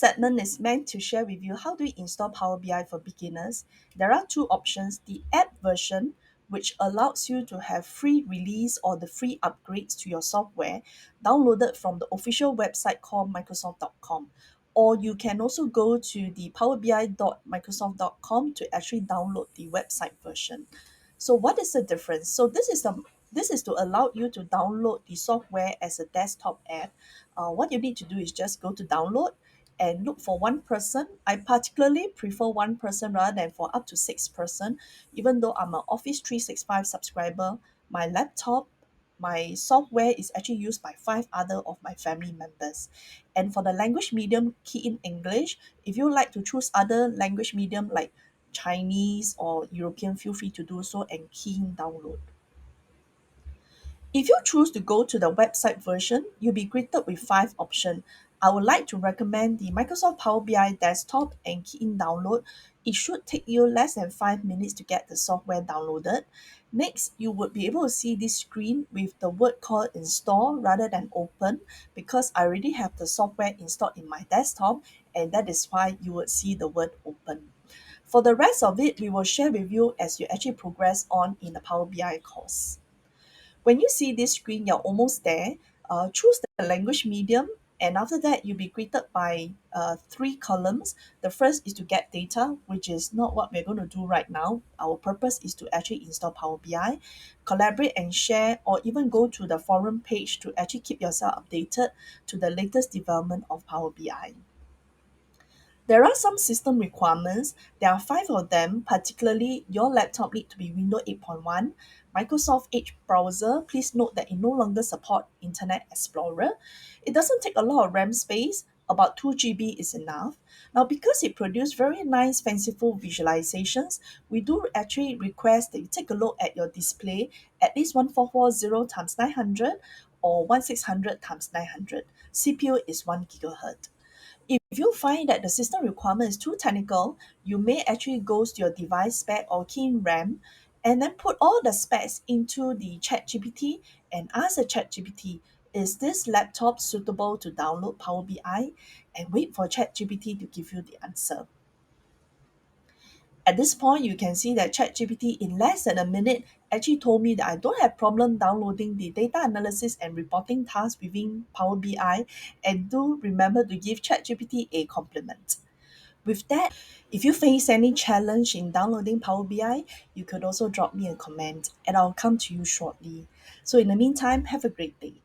segment is meant to share with you how do you install Power BI for beginners. There are two options: the app version, which allows you to have free release or the free upgrades to your software downloaded from the official website called Microsoft.com. Or you can also go to the powerbi.microsoft.com to actually download the website version. So what is the difference? So this is to allow you to download the software as a desktop app. What you need to do is just go to download and look for one person. I particularly prefer one person rather than for up to six person. Even though I'm an Office 365 subscriber, my laptop, my software is actually used by five other of my family members. And for the language medium, key in English. If you like to choose other language medium like Chinese or European, feel free to do so and key in download. If you choose to go to the website version, you'll be greeted with five options. I would like to recommend the Microsoft Power BI desktop and key in download. It should take you less than 5 minutes to get the software downloaded. Next, you would be able to see this screen with the word called install rather than open, because I already have the software installed in my desktop, and that is why you would see the word open. For the rest of it, we will share with you as you actually progress on in the Power BI course. When you see this screen, you're almost there. Choose the language medium, and after that, you'll be greeted by three columns. The first is to get data, which is not what we're going to do right now. Our purpose is to actually install Power BI, collaborate and share, or even go to the forum page to actually keep yourself updated to the latest development of Power BI. There are some system requirements. There are five of them, particularly your laptop need to be Windows 8.1, Microsoft Edge browser. Please note that it no longer support Internet Explorer. It doesn't take a lot of RAM space, about 2 GB is enough. Now, because it produces very nice, fanciful visualizations, we do actually request that you take a look at your display, at least 1440 times 900 or 1600 times 900. CPU is 1 gigahertz. If you find that the system requirement is too technical, you may actually go to your device spec or key in RAM and then put all the specs into the ChatGPT and ask the ChatGPT, is this laptop suitable to download Power BI? And wait for ChatGPT to give you the answer. At this point, you can see that ChatGPT in less than a minute actually told me that I don't have problem downloading the data analysis and reporting tasks within Power BI, and do remember to give ChatGPT a compliment. With that, if you face any challenge in downloading Power BI, you could also drop me a comment and I'll come to you shortly. So in the meantime, have a great day.